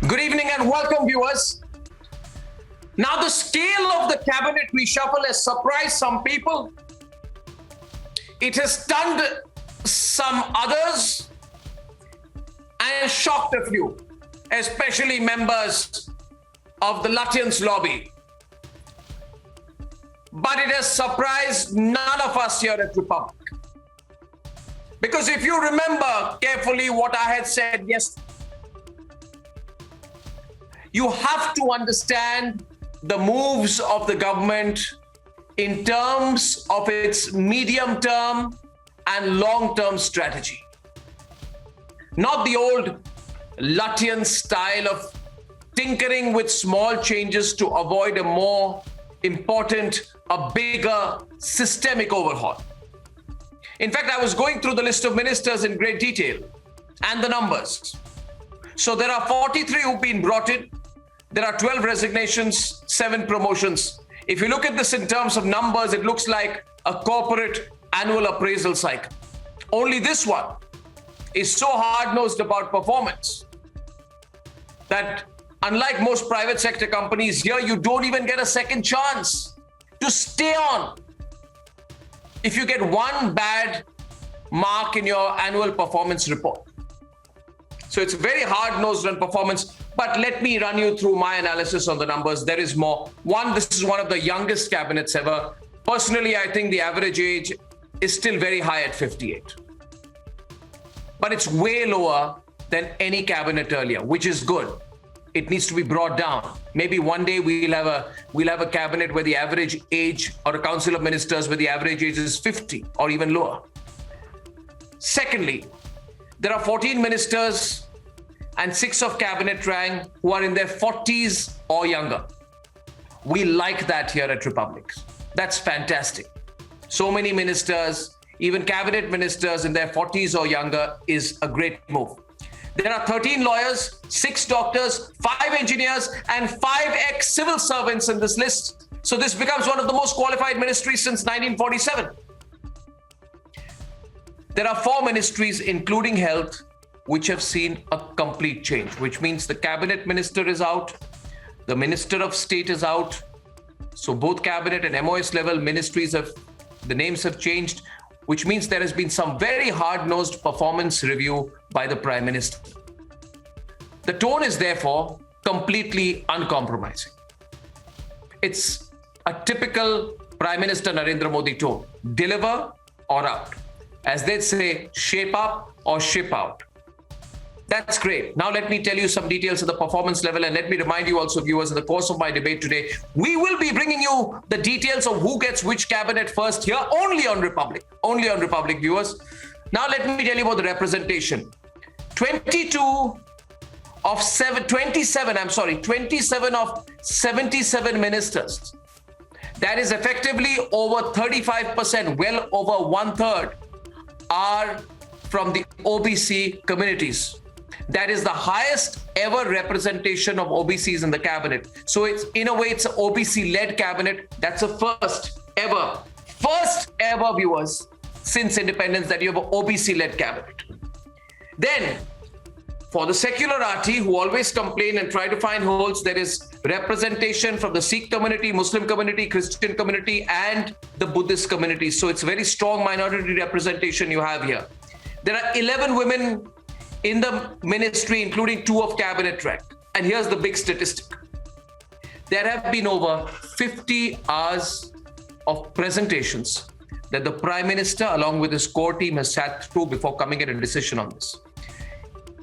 Good evening and welcome, viewers. Now, the scale of the cabinet reshuffle has surprised some people. It has stunned some others and shocked a few, especially members of the Lutyens lobby. But it has surprised none of us here at Republic. Because if you remember carefully what I had said yesterday, you have to understand the moves of the government in terms of its medium-term and long-term strategy. Not the old Lutyen style of tinkering with small changes to avoid a more important, a bigger systemic overhaul. In fact, I was going through the list of ministers in great detail and the numbers. So there are 43 who've been brought in. There are 12 resignations, 7 promotions. If you look at this in terms of numbers, it looks like a corporate annual appraisal cycle. Only this one is so hard-nosed about performance that unlike most private sector companies here, you don't even get a second chance to stay on. If you get one bad mark in your annual performance report. So it's very hard-nosed on performance, but let me run you through my analysis on the numbers. There is more. One, this is one of the youngest cabinets ever. Personally, I think the average age is still very high at 58. But it's way lower than any cabinet earlier, which is good. It needs to be brought down. Maybe one day we'll have a cabinet where the average age, or a council of ministers where the average age is 50 or even lower. Secondly, there are 14 ministers and 6 of cabinet rank who are in their 40s or younger. We like that here at Republic. That's fantastic. So many ministers, even cabinet ministers in their 40s or younger, is a great move. There are 13 lawyers, 6 doctors, 5 engineers, and 5 ex-civil servants in this list. So this becomes one of the most qualified ministries since 1947. There are 4 ministries, including health, which have seen a complete change, which means the cabinet minister is out, the minister of state is out. So both cabinet and MOS level ministries the names have changed, which means there has been some very hard-nosed performance review by the Prime Minister. The tone is therefore completely uncompromising. It's a typical Prime Minister Narendra Modi tone: deliver or out. As they say, shape up or ship out. That's great. Now let me tell you some details of the performance level, and let me remind you also, viewers, in the course of my debate today, we will be bringing you the details of who gets which cabinet first here, only on Republic, viewers. Now let me tell you about the representation. 27 of 77 ministers. That is effectively over 35%, well over 1/3 are from the OBC communities. That is the highest ever representation of OBCs in the cabinet. So it's, in a way, it's an OBC-led cabinet. That's a first ever, viewers, since independence, that you have an OBC-led cabinet. Then, for the secularati who always complain and try to find holes, there is representation from the Sikh community, Muslim community, Christian community, and the Buddhist community. So it's very strong minority representation you have here. There are 11 women in the ministry, including 2 of cabinet rank. And here's the big statistic. There have been over 50 hours of presentations that the Prime Minister, along with his core team, has sat through before coming at a decision on this.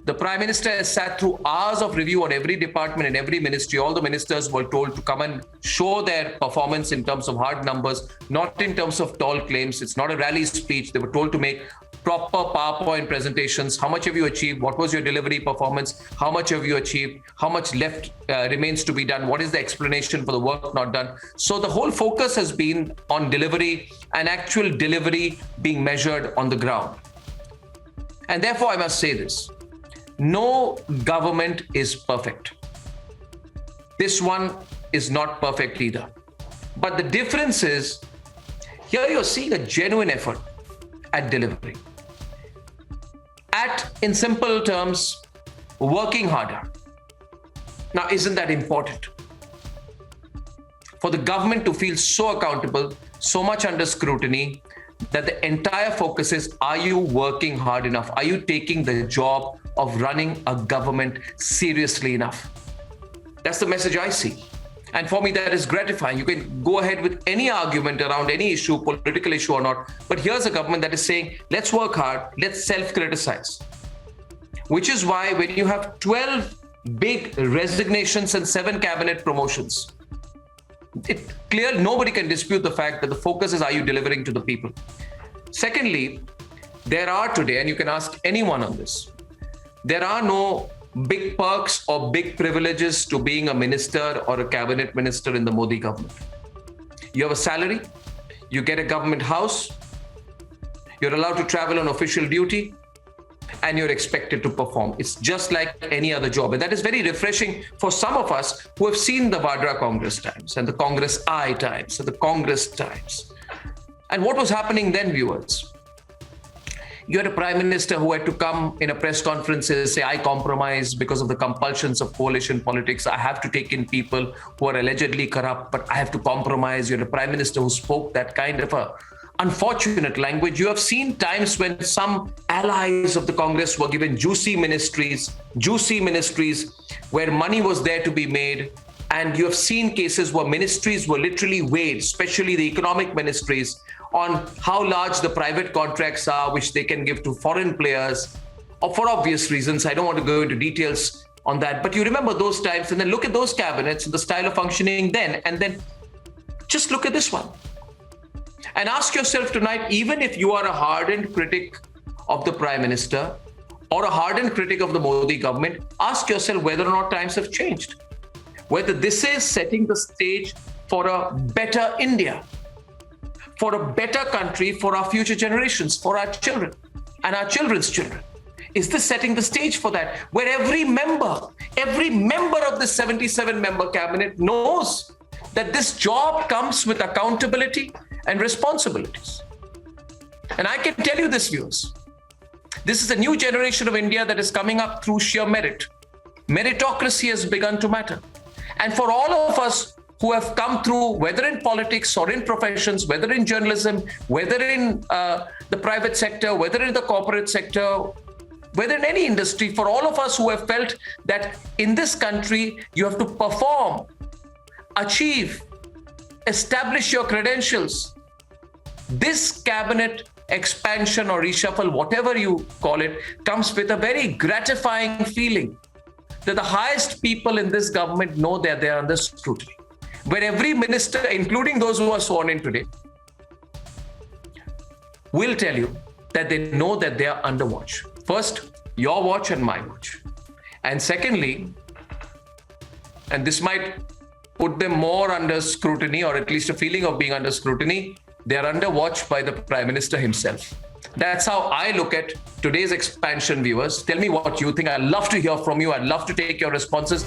The Prime Minister has sat through hours of review on every department and every ministry. All the ministers were told to come and show their performance in terms of hard numbers, not in terms of tall claims. It's not a rally speech. They were told to make proper PowerPoint presentations. How much have you achieved? What was your delivery performance? How much have you achieved? How much left remains to be done? What is the explanation for the work not done? So the whole focus has been on delivery, and actual delivery being measured on the ground. And therefore, I must say this. No government is perfect. This one is not perfect either. But the difference is, here you're seeing a genuine effort at delivery. In simple terms, working harder. Now, isn't that important? For the government to feel so accountable, so much under scrutiny, that the entire focus is, are you working hard enough? Are you taking the job of running a government seriously enough? That's the message I see. And for me, that is gratifying. You can go ahead with any argument around any issue, political issue or not. But here's a government that is saying, let's work hard, let's self-criticize. Which is why when you have 12 big resignations and 7 cabinet promotions, it's clear nobody can dispute the fact that the focus is, are you delivering to the people? Secondly, there are today, and you can ask anyone on this, there are no big perks or big privileges to being a minister or a cabinet minister in the Modi government. You have a salary, you get a government house, you're allowed to travel on official duty, and you're expected to perform. It's just like any other job. And that is very refreshing for some of us who have seen the Vadra Congress times and the Congress I times and the Congress times. And what was happening then, viewers? You had a prime minister who had to come in a press conference and say, I compromise because of the compulsions of coalition politics. I have to take in people who are allegedly corrupt, but I have to compromise. You had a prime minister who spoke that kind of a unfortunate language. You have seen times when some allies of the Congress were given juicy ministries where money was there to be made. And you have seen cases where ministries were literally weighed, especially the economic ministries, on how large the private contracts are, which they can give to foreign players, or for obvious reasons. I don't want to go into details on that, but you remember those times, and then look at those cabinets and the style of functioning then, and then just look at this one. And ask yourself tonight, even if you are a hardened critic of the Prime Minister or a hardened critic of the Modi government, ask yourself whether or not times have changed. Whether this is setting the stage for a better India, for a better country, for our future generations, for our children and our children's children. Is this setting the stage for that? Where every member of the 77-member cabinet knows that this job comes with accountability and responsibilities. And I can tell you this, viewers, this is a new generation of India that is coming up through sheer merit. Meritocracy has begun to matter. And for all of us who have come through, whether in politics or in professions, whether in journalism, whether in the private sector, whether in the corporate sector, whether in any industry, for all of us who have felt that in this country, you have to perform, achieve, establish your credentials. This cabinet expansion or reshuffle, whatever you call it, comes with a very gratifying feeling that the highest people in this government know that they are under scrutiny. Where every minister, including those who are sworn in today, will tell you that they know that they are under watch. First, your watch and my watch. And secondly, and this might put them more under scrutiny, or at least a feeling of being under scrutiny, they are under watch by the Prime Minister himself. That's how I look at today's expansion, viewers. Tell me what you think. I'd love to hear from you. I'd love to take your responses.